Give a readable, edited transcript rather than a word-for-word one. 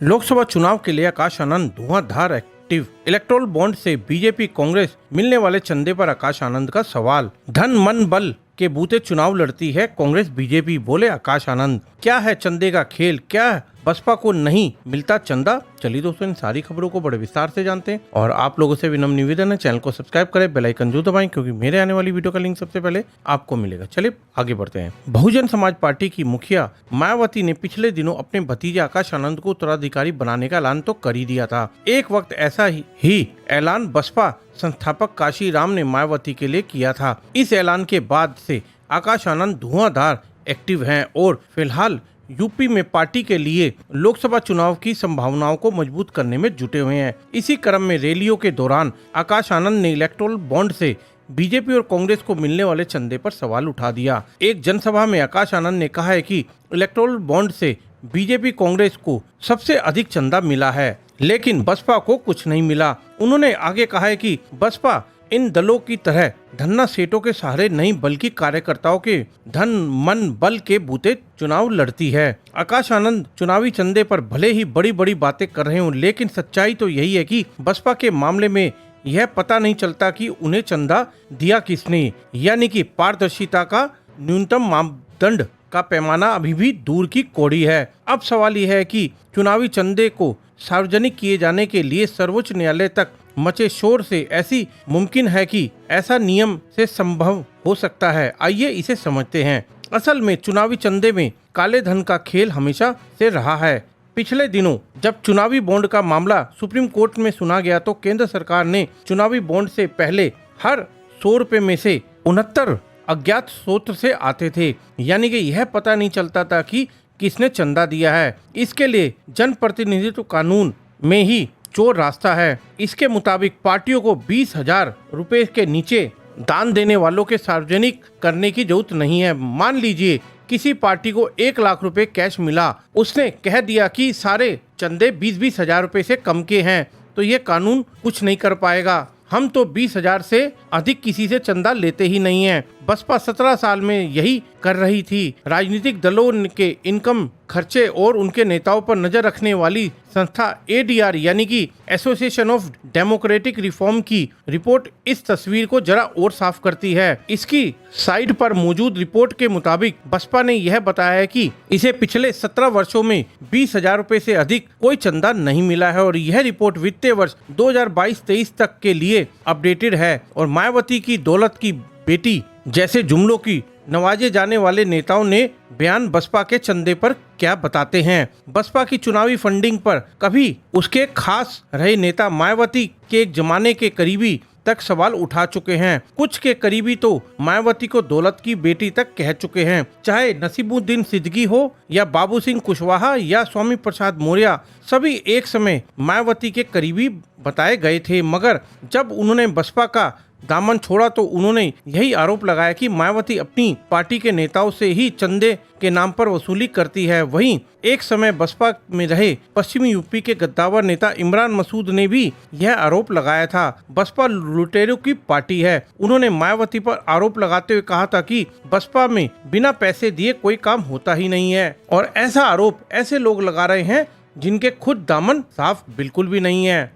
लोकसभा चुनाव के लिए आकाश आनंद धुआंधार एक्टिव। इलेक्टोरल बॉन्ड से बीजेपी कांग्रेस मिलने वाले चंदे पर आकाश आनंद का सवाल। धन मन बल के बूते चुनाव लड़ती है कांग्रेस बीजेपी, बोले आकाश आनंद। क्या है चंदे का खेल, क्या बसपा को नहीं मिलता चंदा? चलिए दोस्तों, इन सारी खबरों को बड़े विस्तार से जानते हैं और आप लोगों से विनम्र निवेदन है, चैनल को सब्सक्राइब करें, बेल आइकन जरूर दबाएं क्योंकि मेरे आने वाली वीडियो का लिंक सबसे पहले आपको मिलेगा। चलिए आगे बढ़ते हैं। बहुजन समाज पार्टी की मुखिया मायावती ने पिछले दिनों अपने भतीजे आकाश आनंद को उत्तराधिकारी बनाने का ऐलान तो कर ही दिया था। एक वक्त ऐसा ही ऐलान बसपा संस्थापक काशी राम ने मायावती के लिए किया था। इस ऐलान के बाद से आकाश आनंद धुआंधार एक्टिव हैं और फिलहाल यूपी में पार्टी के लिए लोकसभा चुनाव की संभावनाओं को मजबूत करने में जुटे हुए हैं। इसी क्रम में रैलियों के दौरान आकाश आनंद ने इलेक्टोरल बॉन्ड से बीजेपी और कांग्रेस को मिलने वाले चंदे पर सवाल उठा दिया। एक जनसभा में आकाश आनंद ने कहा है कि इलेक्टोरल बॉन्ड से बीजेपी कांग्रेस को सबसे अधिक चंदा मिला है, लेकिन बसपा को कुछ नहीं मिला। उन्होंने आगे कहा है कि बसपा इन दलों की तरह धन्ना सेठों के सहारे नहीं बल्कि कार्यकर्ताओं के धन मन बल के बूते चुनाव लड़ती है। आकाश आनंद चुनावी चंदे पर भले ही बड़ी बड़ी बातें कर रहे हों, लेकिन सच्चाई तो यही है कि बसपा के मामले में यह पता नहीं चलता कि उन्हें चंदा दिया किसने, यानी कि पारदर्शिता का न्यूनतम मापदंड का पैमाना अभी भी दूर की कौड़ी है। अब सवाल यह है कि चुनावी चंदे को सार्वजनिक किए जाने के लिए सर्वोच्च न्यायालय तक मचे शोर से ऐसी मुमकिन है कि ऐसा नियम से संभव हो सकता है। आइए इसे समझते हैं। असल में चुनावी चंदे में काले धन का खेल हमेशा से रहा है। पिछले दिनों जब चुनावी बॉन्ड का मामला सुप्रीम कोर्ट में सुना गया तो केंद्र सरकार ने चुनावी बॉन्ड से पहले हर 100 रुपए में से 69 अज्ञात स्रोत से आते थे, यानी कि यह पता नहीं चलता था कि किसने चंदा दिया है। इसके लिए जनप्रतिनिधित्व कानून में ही चोर रास्ता है। इसके मुताबिक पार्टियों को 20,000 रुपए के नीचे दान देने वालों के सार्वजनिक करने की जरूरत नहीं है। मान लीजिए किसी पार्टी को 1 लाख रुपए कैश मिला, उसने कह दिया कि सारे चंदे 20-20 हजार रुपए से कम के हैं, तो ये कानून कुछ नहीं कर पाएगा। हम तो 20,000 से अधिक किसी से चंदा लेते ही नहीं हैं। बसपा 17 साल में यही कर रही थी। राजनीतिक दलों के इनकम खर्चे और उनके नेताओं पर नजर रखने वाली संस्था ADR यानी कि एसोसिएशन ऑफ डेमोक्रेटिक रिफॉर्म की रिपोर्ट इस तस्वीर को जरा और साफ करती है। इसकी साइट पर मौजूद रिपोर्ट के मुताबिक बसपा ने यह बताया है कि इसे पिछले 17 वर्षों में 20,000 रुपए से अधिक कोई चंदा नहीं मिला है और यह रिपोर्ट वित्तीय वर्ष 2022-23 तक के लिए अपडेटेड है। और मायावती की दौलत की बेटी जैसे जुमलों की नवाजे जाने वाले नेताओं ने बयान बसपा के चंदे पर क्या बताते हैं। बसपा की चुनावी फंडिंग पर कभी उसके खास रहे नेता मायावती के एक जमाने के करीबी तक सवाल उठा चुके हैं। कुछ के करीबी तो मायावती को दौलत की बेटी तक कह चुके हैं। चाहे नसीबुद्दीन सिद्दीकी हो या बाबू सिंह कुशवाहा या स्वामी प्रसाद मौर्य, सभी एक समय मायावती के करीबी बताए गए थे, मगर जब उन्होंने बसपा का दामन छोड़ा तो उन्होंने यही आरोप लगाया कि मायावती अपनी पार्टी के नेताओं से ही चंदे के नाम पर वसूली करती है। वहीं एक समय बसपा में रहे पश्चिमी यूपी के गद्दावर नेता इमरान मसूद ने भी यह आरोप लगाया था। बसपा लुटेरों की पार्टी है। उन्होंने मायावती पर आरोप लगाते हुए कहा था कि बसपा में बिना पैसे दिए कोई काम होता ही नहीं है, और ऐसा आरोप ऐसे लोग लगा रहे हैं जिनके खुद दामन साफ बिल्कुल भी नहीं है।